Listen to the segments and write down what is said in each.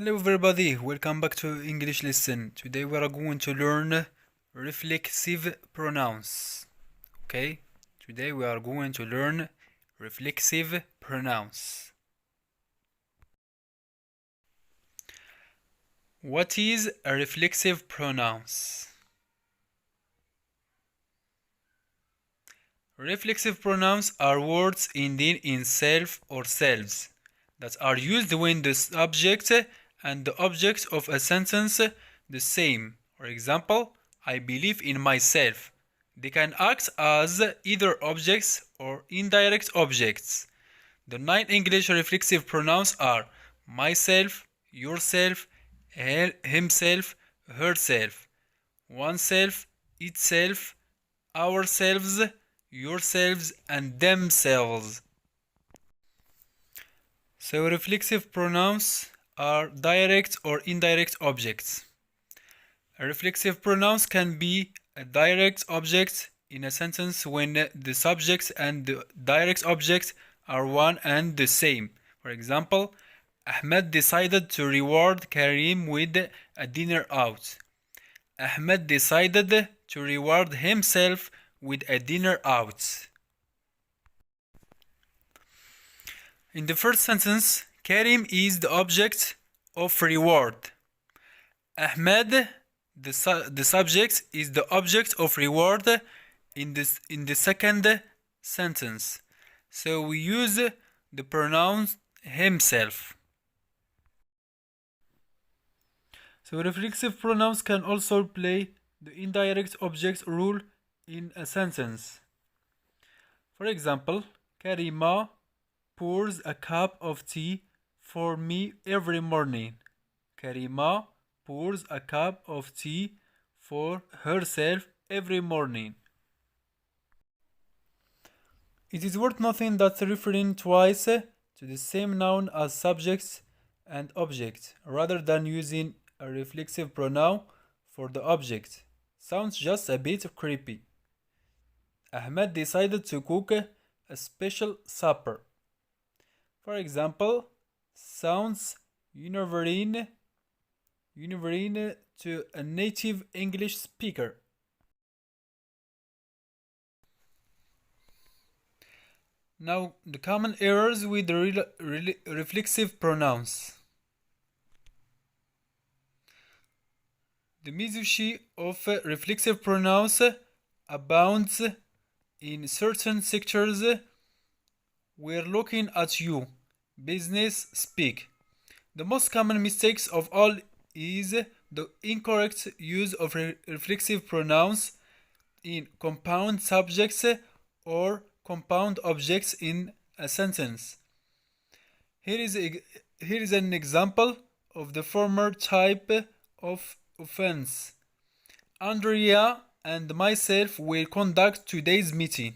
Hello everybody, welcome back to English lesson. Today we are going to learn reflexive pronouns. Okay? Today we are going to learn reflexive pronouns. What is a reflexive pronouns? Reflexive pronouns are words ending in self or selves that are used when the subject and the object of a sentence the same. For example, I believe in myself. They can act as either objects or indirect objects. The 9 English reflexive pronouns are myself, yourself, himself, herself, oneself, itself, ourselves, yourselves, and themselves. So reflexive pronouns are direct or indirect objects. A reflexive pronouns can be a direct object in a sentence when the subject and the direct object are one and the same. For example, Ahmed decided to reward Karim with a dinner out. Ahmed decided to reward himself with a dinner out. In the first sentence, Karim is the object of reward. Ahmed, the subject, is the object of reward in the second sentence. So we use the pronoun himself. So reflexive pronouns can also play the indirect object role in a sentence. For example, Karima pours a cup of tea for me every morning. Karima pours a cup of tea for herself every morning. It is worth noting that referring twice to the same noun as subject and object, rather than using a reflexive pronoun for the object, sounds just a bit creepy. Ahmed decided to cook a special supper. For example, sounds unnerving to a native English speaker. Now, the common errors with the reflexive pronouns. The misushi of reflexive pronouns abounds in certain sectors. We're looking at you. Business speak. The most common mistakes of all is the incorrect use of reflexive pronouns in compound subjects or compound objects in a sentence. Here is an example of the former type of offense. Andrea and myself will conduct today's meeting.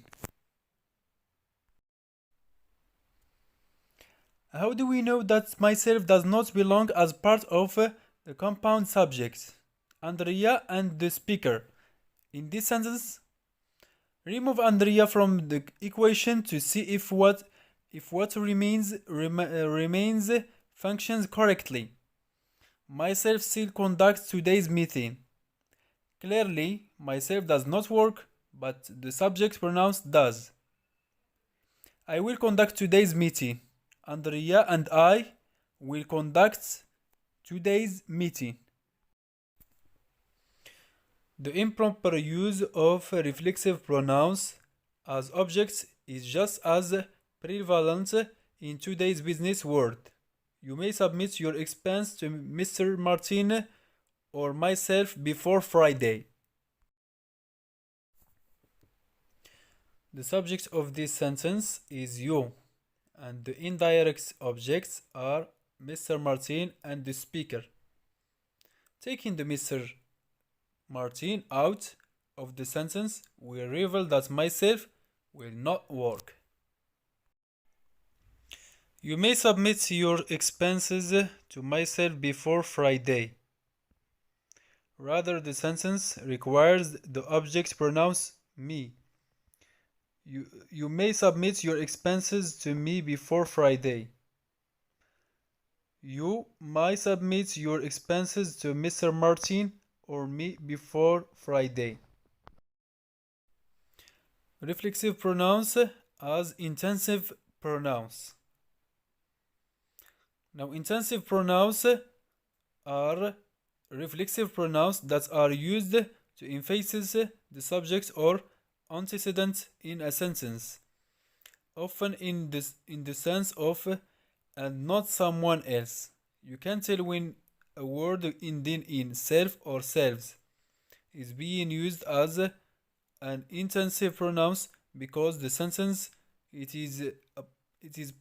How do we know that myself does not belong as part of the compound subject? Andrea and the speaker. In this sentence, remove Andrea from the equation to see if what remains functions correctly. Myself still conducts today's meeting. Clearly, myself does not work, but the subject pronoun does. I will conduct today's meeting. Andrea and I will conduct today's meeting. The improper use of reflexive pronouns as objects is just as prevalent in today's business world. You may submit your expense to Mr. Martin or myself before Friday. The subject of this sentence is you, and the indirect objects are Mr. Martin and the speaker. Taking the Mr. Martin out of the sentence will reveal that myself will not work. You may submit your expenses to myself before Friday. Rather, the sentence requires the object pronouns me. You may submit your expenses to me before Friday. You might submit your expenses to Mr. Martin or me before Friday. Reflexive pronouns as intensive pronouns. Now, intensive pronouns are reflexive pronouns that are used to emphasize the subject or antecedent in a sentence, often in the sense of and not someone else. You can tell when a word ending in self or selves is being used as an intensive pronoun because the sentence it is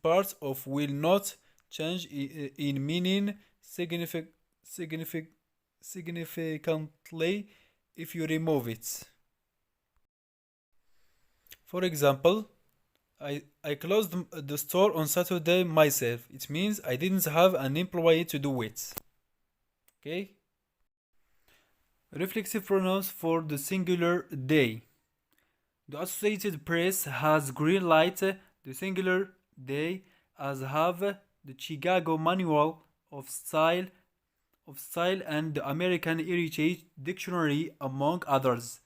part of will not change in meaning significantly if you remove it. For example, I closed the store on Saturday myself. It means I didn't have an employee to do it. Okay? Reflexive pronouns for the singular they. The Associated Press has green-lighted the singular they, as have the Chicago Manual of Style and the American Heritage Dictionary, among others.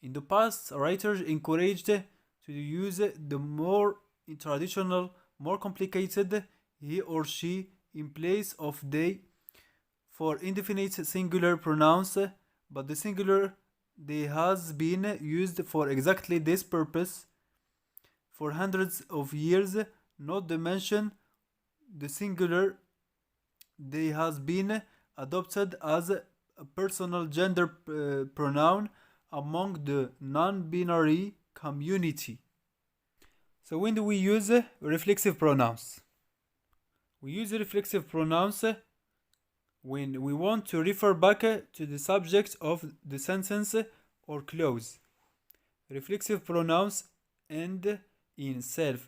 In the past, writers encouraged to use the more traditional, more complicated he or she in place of they for indefinite singular pronouns, but the singular they has been used for exactly this purpose for hundreds of years, not to mention the singular they has been adopted as a personal gender pronoun among the non-binary community. So when do we use reflexive pronouns? We use reflexive pronouns when we want to refer back to the subject of the sentence or clause. Reflexive pronouns end in self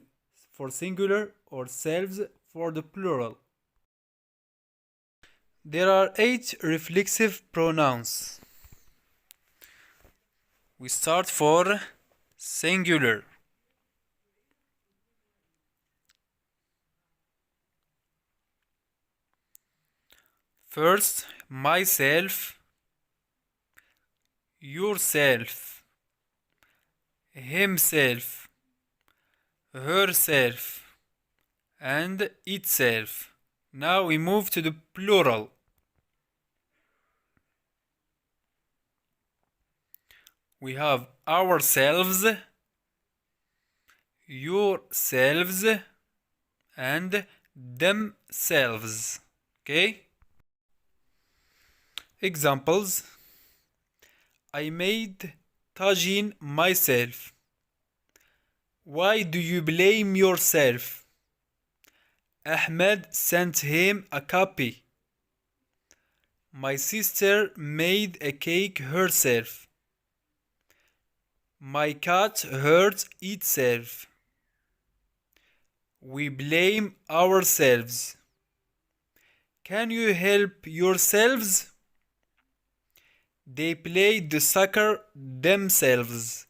for singular or selves for the plural. There are 8 reflexive pronouns. We start for singular. First, myself, yourself, himself, herself, and itself. Now we move to the plural. We have ourselves, yourselves, and themselves. Okay? Examples: I made tagine myself. Why do you blame yourself? Ahmed sent him a copy. My sister made a cake herself. My cat hurt itself. We blame ourselves. Can you help yourselves? They played the soccer themselves.